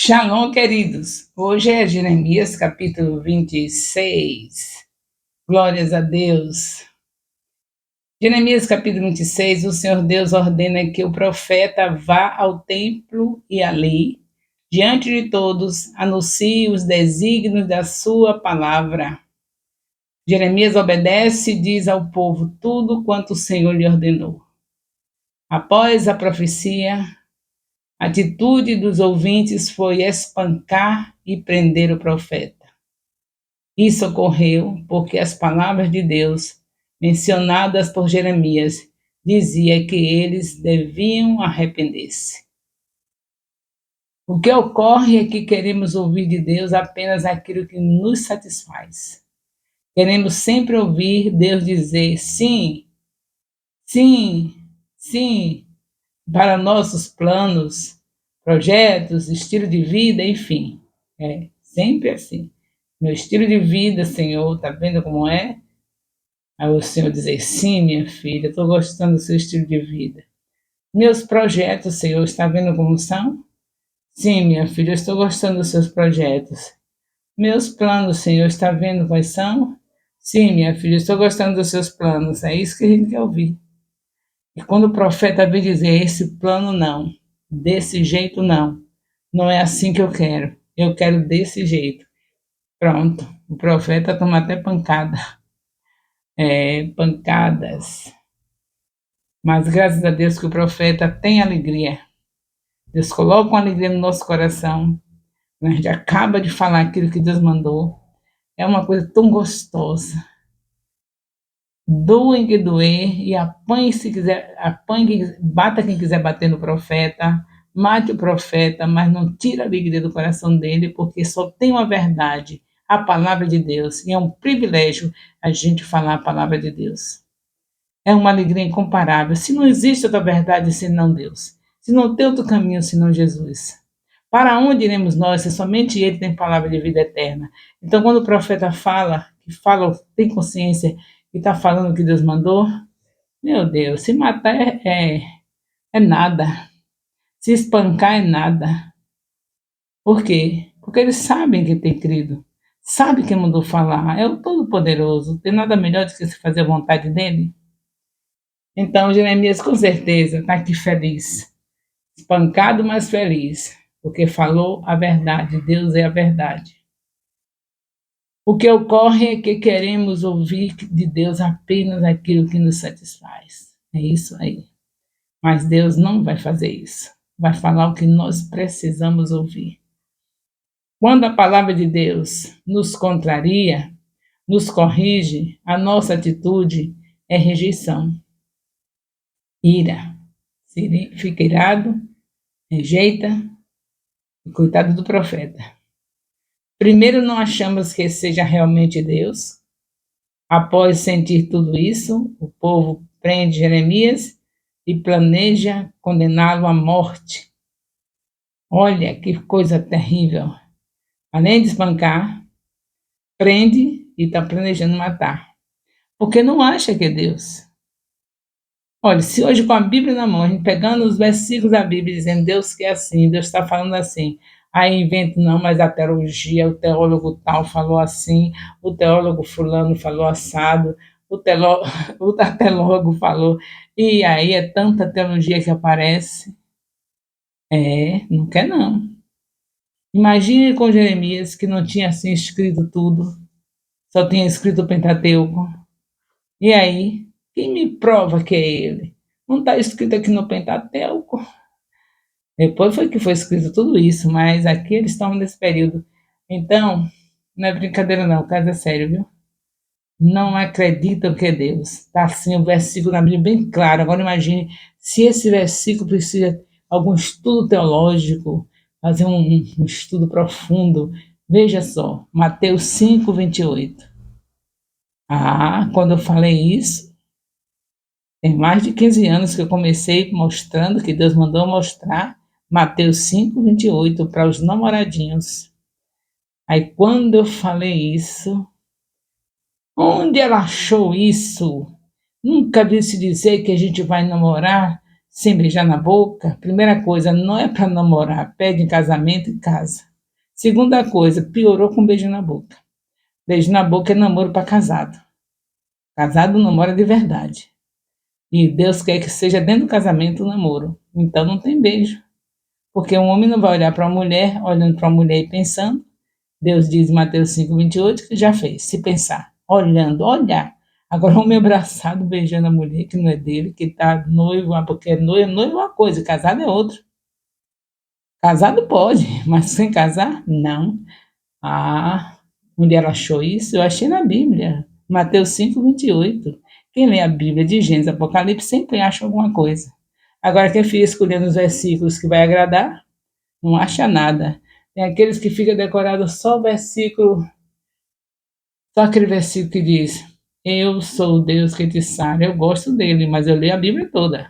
Shalom, queridos. Hoje é Jeremias capítulo 26. Glórias a Deus. Jeremias capítulo 26, o Senhor Deus ordena que o profeta vá ao templo e ali, diante de todos, anuncie os desígnios da sua palavra. Jeremias obedece e diz ao povo tudo quanto o Senhor lhe ordenou. Após a profecia, a atitude dos ouvintes foi espancar e prender o profeta. Isso ocorreu porque as palavras de Deus, mencionadas por Jeremias, dizia que eles deviam arrepender-se. O que ocorre é que queremos ouvir de Deus apenas aquilo que nos satisfaz. Queremos sempre ouvir Deus dizer sim, sim, sim, para nossos planos, projetos, estilo de vida, enfim. É sempre assim. Meu estilo de vida, Senhor, tá vendo como é? Aí o Senhor dizer, sim, minha filha, estou gostando do seu estilo de vida. Meus projetos, Senhor, está vendo como são? Sim, minha filha, eu estou gostando dos seus projetos. Meus planos, Senhor, está vendo quais são? Sim, minha filha, eu estou gostando dos seus planos. É isso que a gente quer ouvir. E quando o profeta vem dizer, esse plano não, desse jeito não, não é assim que eu quero desse jeito. Pronto, o profeta toma até pancada, pancadas. Mas graças a Deus que o profeta tem alegria. Deus coloca uma alegria no nosso coração. A gente acaba de falar aquilo que Deus mandou. É uma coisa tão gostosa. Doem que doer e apanhe se quiser, apanhe, bata quem quiser bater no profeta, mate o profeta, mas não tira a alegria do coração dele, porque só tem uma verdade, a palavra de Deus, e é um privilégio a gente falar a palavra de Deus. É uma alegria incomparável. Se não existe outra verdade senão Deus, se não tem outro caminho senão Jesus, para onde iremos nós se somente Ele tem palavra de vida eterna? Então, quando o profeta fala, tem consciência e está falando o que Deus mandou, meu Deus, se matar é nada, se espancar é nada. Por quê? Porque eles sabem que tem crido, sabe quem mandou falar, é o Todo-Poderoso, tem nada melhor do que se fazer a vontade dele. Então, Jeremias com certeza está aqui feliz, espancado, mas feliz, porque falou a verdade, Deus é a verdade. O que ocorre é que queremos ouvir de Deus apenas aquilo que nos satisfaz. É isso aí. Mas Deus não vai fazer isso. Vai falar o que nós precisamos ouvir. Quando a palavra de Deus nos contraria, nos corrige, a nossa atitude é rejeição, ira. Fica irado, rejeita, e coitado do profeta. Primeiro, não achamos que seja realmente Deus. Após sentir tudo isso, o povo prende Jeremias e planeja condená-lo à morte. Olha que coisa terrível. Além de espancar, prende e está planejando matar. Porque não acha que é Deus. Olha, se hoje com a Bíblia na mão, a gente pegando os versículos da Bíblia dizendo Deus que é assim, Deus está falando assim, aí invento não, mas a teologia, o teólogo tal falou assim, o teólogo fulano falou assado, o teólogo falou, e aí é tanta teologia que aparece. Não quer não. Imagine com Jeremias, que não tinha assim escrito tudo, só tinha escrito o Pentateuco. E aí, quem me prova que é ele? Não está escrito aqui no Pentateuco. Depois foi que foi escrito tudo isso, mas aqui eles estão nesse período. Então, não é brincadeira não, o caso é sério, viu? Não acreditam que é Deus. Está assim o versículo na Bíblia bem claro. Agora imagine se esse versículo precisa de algum estudo teológico, fazer um estudo profundo. Veja só, Mateus 5, 28. Quando eu falei isso, tem mais de 15 anos que eu comecei mostrando, que Deus mandou mostrar, Mateus 5, 28, para os namoradinhos. Aí quando eu falei isso, onde ela achou isso? Nunca vi se dizer que a gente vai namorar sem beijar na boca, primeira coisa, não é para namorar, pede em casamento e casa. Segunda coisa, piorou com beijo na boca. Beijo na boca é namoro para casado. Casado namora de verdade. E Deus quer que seja dentro do casamento o namoro. Então não tem beijo. Porque um homem não vai olhar para a mulher, olhando para a mulher e pensando. Deus diz em Mateus 5:28 que já fez, se pensar, olhando, olhar. Agora o homem abraçado, beijando a mulher que não é dele, que está noivo, porque noivo é uma coisa, casado é outra. Casado pode, mas sem casar, não. Ah, onde ela achou isso? Eu achei na Bíblia, Mateus 5:28. Quem lê a Bíblia de Gênesis e Apocalipse sempre acha alguma coisa. Agora, quem fica escolhendo os versículos que vai agradar, não acha nada. Tem aqueles que ficam decorados só o versículo, só aquele versículo que diz: Eu sou o Deus que te sara. Eu gosto dele, mas eu leio a Bíblia toda.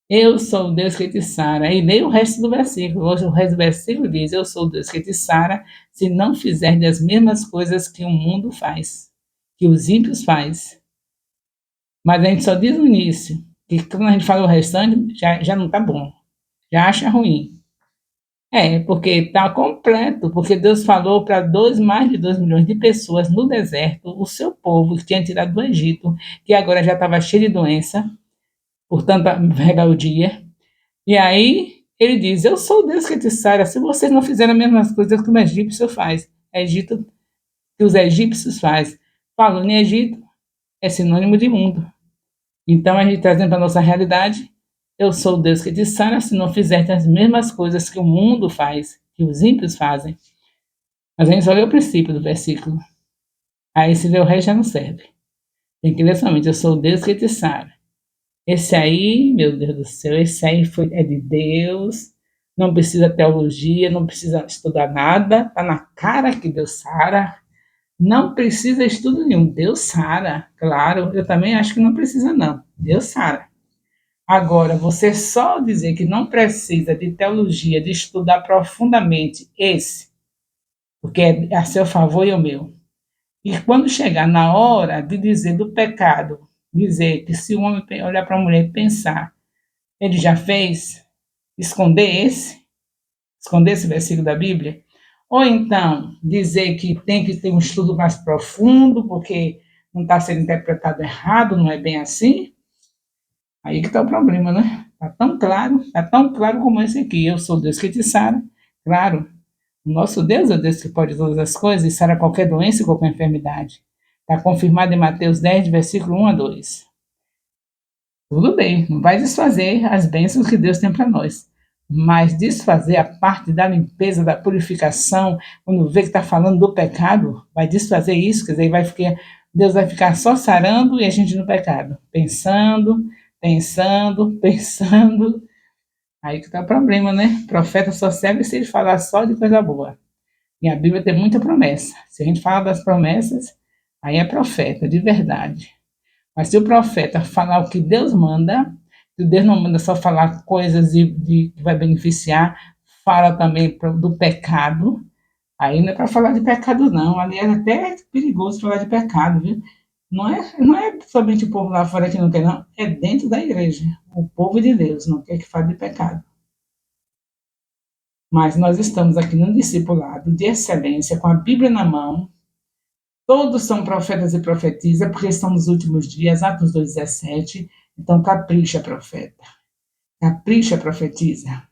Eu sou o Deus que te sara. E leio o resto do versículo. Hoje o resto do versículo diz: Eu sou o Deus que te sara, se não fizer as mesmas coisas que o mundo faz, que os ímpios faz. Mas a gente só diz no início, que quando a gente fala o restante, já não está bom. Já acha ruim. Porque está completo, porque Deus falou para mais de 2 milhões de pessoas no deserto, o seu povo que tinha tirado do Egito, que agora já estava cheio de doença, por tanta rebeldia. E aí ele diz: Eu sou o Deus que te sara, se vocês não fizerem as mesmas coisas que o egípcio faz. Egito, que os egípcios fazem. Falando em Egito, é sinônimo de mundo. Então a gente trazendo para a nossa realidade: Eu sou o Deus que te sara, se não fizerem as mesmas coisas que o mundo faz, que os ímpios fazem. Mas a gente só lê o princípio do versículo. Aí se lê o resto já não serve. Tem que ler somente: Eu sou o Deus que te sara. Esse aí, meu Deus do céu, esse aí é de Deus. Não precisa teologia, não precisa estudar nada. Está na cara que Deus sara. Não precisa estudo nenhum. Deus sara. Claro, eu também acho que não precisa não. Deus sara. Agora, você só dizer que não precisa de teologia, de estudar profundamente esse, porque é a seu favor e o meu. E quando chegar na hora de dizer do pecado, dizer que se o homem olhar para a mulher e pensar, ele já fez, esconder esse versículo da Bíblia, ou então dizer que tem que ter um estudo mais profundo, porque não está sendo interpretado errado, não é bem assim, aí que está o problema, né? Está tão claro como esse aqui. Eu sou Deus que te sara, claro. O nosso Deus é o Deus que pode todas as coisas e sara qualquer doença e qualquer enfermidade. Está confirmado em Mateus 10, versículo 1 a 2. Tudo bem, não vai desfazer as bênçãos que Deus tem para nós. Mas desfazer a parte da limpeza, da purificação, quando vê que está falando do pecado, vai desfazer isso, quer dizer, Deus vai ficar só sarando e a gente no pecado. Pensando, pensando, pensando. Aí que está o problema, né? O profeta só serve se ele falar só de coisa boa. E a Bíblia tem muita promessa. Se a gente fala das promessas, aí é profeta, de verdade. Mas se o profeta falar o que Deus manda, que Deus não manda só falar coisas que vai beneficiar, fala também do pecado, aí não é para falar de pecado, não. Ali é até perigoso falar de pecado, viu? Não é somente o povo lá fora que não quer, não. É dentro da igreja. O povo de Deus não quer que fale de pecado. Mas nós estamos aqui num discipulado de excelência, com a Bíblia na mão. Todos são profetas e profetizas, porque estão nos últimos dias, Atos 2,17. Então, capricha, profeta. Capricha, profetiza.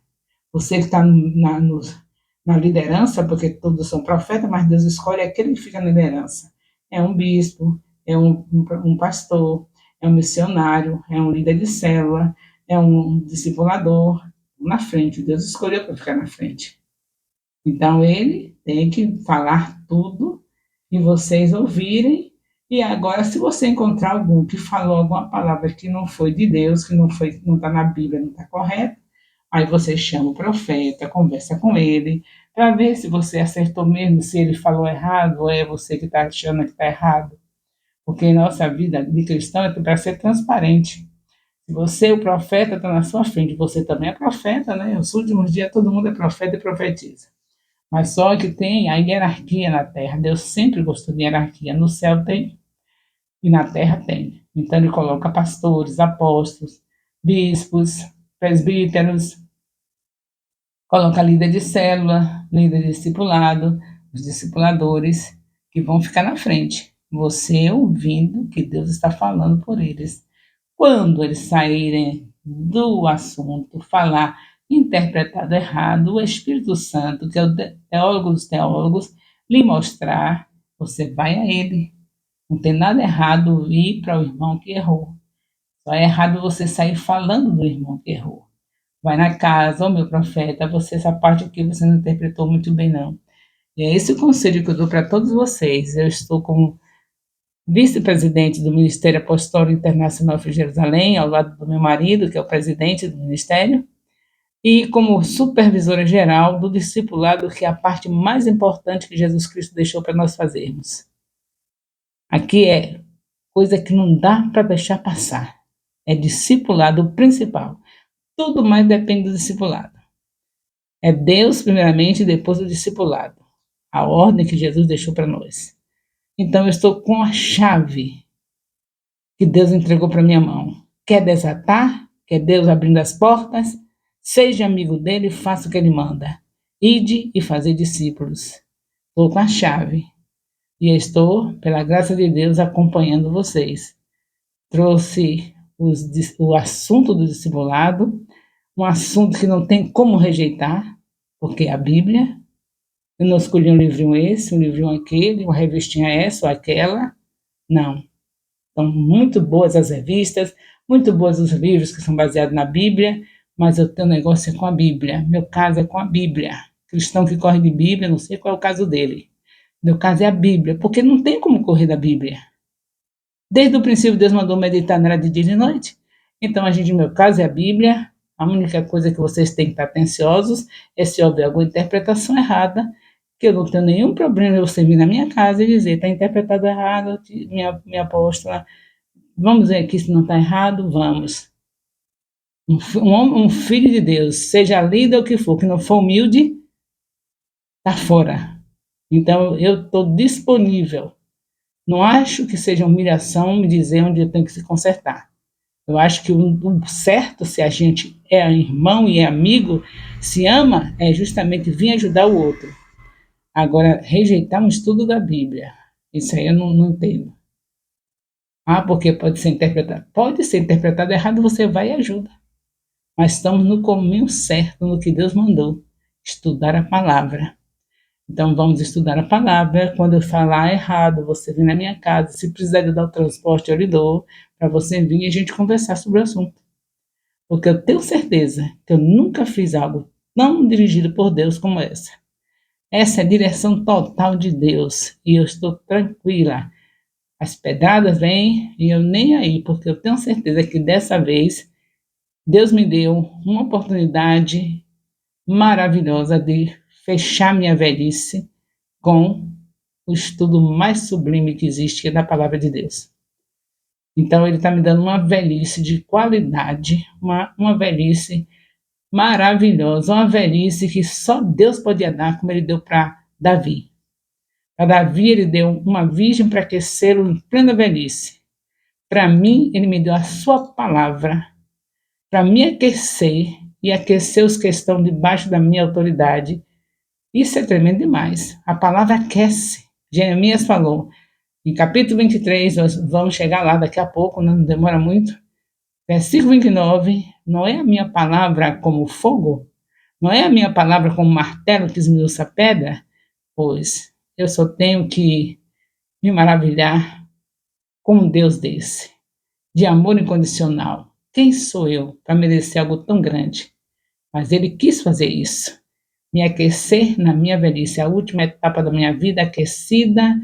Você que está na liderança, porque todos são profetas, mas Deus escolhe aquele que fica na liderança. É um bispo, é um pastor, é um missionário, é um líder de célula, é um discipulador. Na frente, Deus escolheu para ficar na frente. Então, ele tem que falar tudo e vocês ouvirem. E agora, se você encontrar algum que falou alguma palavra que não foi de Deus, que não está na Bíblia, não está correto, aí você chama o profeta, conversa com ele, para ver se você acertou mesmo, se ele falou errado, ou é você que está achando que está errado. Porque nossa vida de cristão é para ser transparente. Se você, o profeta, está na sua frente, você também é profeta, né? Nos últimos dias todo mundo é profeta e profetiza. Mas só que tem a hierarquia na terra. Deus sempre gostou de hierarquia. No céu tem e na terra tem. Então ele coloca pastores, apóstolos, bispos, presbíteros, coloca líder de célula, líder de discipulado, os discipuladores que vão ficar na frente. Você ouvindo o que Deus está falando por eles. Quando eles saírem do assunto, falar interpretado errado, o Espírito Santo, que é o teólogo dos teólogos, lhe mostrar, você vai a ele. Não tem nada errado ir para o irmão que errou. Só é errado você sair falando do irmão que errou. Vai na casa, ô meu profeta, você, essa parte aqui você não interpretou muito bem, não. E é esse o conselho que eu dou para todos vocês. Eu estou como vice-presidente do Ministério Apostólico Internacional de Jerusalém, ao lado do meu marido, que é o presidente do ministério, e como supervisora geral do discipulado, que é a parte mais importante que Jesus Cristo deixou para nós fazermos. Aqui é coisa que não dá para deixar passar. É discipulado principal. Tudo mais depende do discipulado. É Deus primeiramente e depois o discipulado. A ordem que Jesus deixou para nós. Então eu estou com a chave que Deus entregou para minha mão. Quer desatar? Quer Deus abrindo as portas? Seja amigo dele e faça o que ele manda. Ide e fazer discípulos. Estou com a chave. E eu estou, pela graça de Deus, acompanhando vocês. Trouxe o assunto do discipulado, um assunto que não tem como rejeitar, porque é a Bíblia. Eu não escolhi um livrinho esse, um livrinho aquele, uma revistinha essa ou aquela. Não. São muito boas as revistas, muito boas os livros que são baseados na Bíblia, mas eu tenho um negócio com a Bíblia. Meu caso é com a Bíblia. Cristão que corre de Bíblia, não sei qual é o caso dele. Meu caso é a Bíblia, porque não tem como correr da Bíblia. Desde o princípio, Deus mandou meditar nela de dia e de noite. Então, meu caso é a Bíblia. A única coisa que vocês têm que estar atenciosos é se houver alguma interpretação errada, que eu não tenho nenhum problema em você vir na minha casa e dizer, está interpretado errado, minha apóstola. Vamos ver aqui se não está errado, vamos. Um filho de Deus, seja líder ou o que for, que não for humilde, está fora. Então, eu estou disponível. Não acho que seja humilhação me dizer onde eu tenho que se consertar. Eu acho que o certo, se a gente é irmão e é amigo, se ama, é justamente vir ajudar o outro. Agora, rejeitar um estudo da Bíblia, isso aí eu não entendo. Ah, porque pode ser interpretado. Pode ser interpretado errado, você vai e ajuda. Mas estamos no caminho certo, no que Deus mandou. Estudar a palavra. Então, vamos estudar a palavra. Quando eu falar errado, você vem na minha casa. Se precisar de dar o transporte, eu lhe dou, para você vir e a gente conversar sobre o assunto. Porque eu tenho certeza que eu nunca fiz algo tão dirigido por Deus como essa. Essa é a direção total de Deus. E eu estou tranquila. As pedradas vêm e eu nem aí, porque eu tenho certeza que dessa vez Deus me deu uma oportunidade maravilhosa de fechar minha velhice com o estudo mais sublime que existe, que é da palavra de Deus. Então, ele está me dando uma velhice de qualidade, uma velhice maravilhosa, uma velhice que só Deus podia dar, como ele deu para Davi. Para Davi, ele deu uma virgem para aquecê-lo em plena velhice. Para mim, ele me deu a sua palavra para me aquecer e aquecer os que estão debaixo da minha autoridade. Isso é tremendo demais. A palavra aquece. Jeremias falou, em capítulo 23, nós vamos chegar lá daqui a pouco, não demora muito. Versículo 29, não é a minha palavra como fogo? Não é a minha palavra como martelo que esmiuça a pedra? Pois eu só tenho que me maravilhar com um Deus desse, de amor incondicional. Quem sou eu para merecer algo tão grande? Mas ele quis fazer isso, me aquecer na minha velhice, a última etapa da minha vida aquecida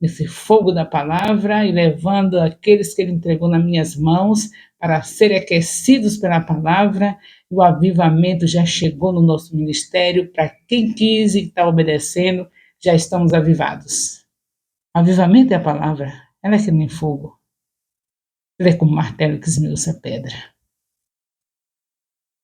nesse fogo da palavra e levando aqueles que ele entregou nas minhas mãos para serem aquecidos pela palavra. O avivamento já chegou no nosso ministério, para quem quis e está obedecendo, já estamos avivados. Avivamento é a palavra, ela é que nem fogo. Ela é como martelo que esmiuça a pedra.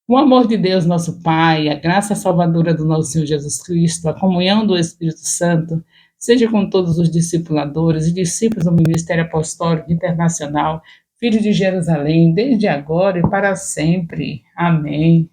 O amor de Deus, nosso Pai, a graça salvadora do nosso Senhor Jesus Cristo, a comunhão do Espírito Santo, seja com todos os discipuladores e discípulos do Ministério Apostólico Internacional, Filho de Jerusalém, desde agora e para sempre. Amém.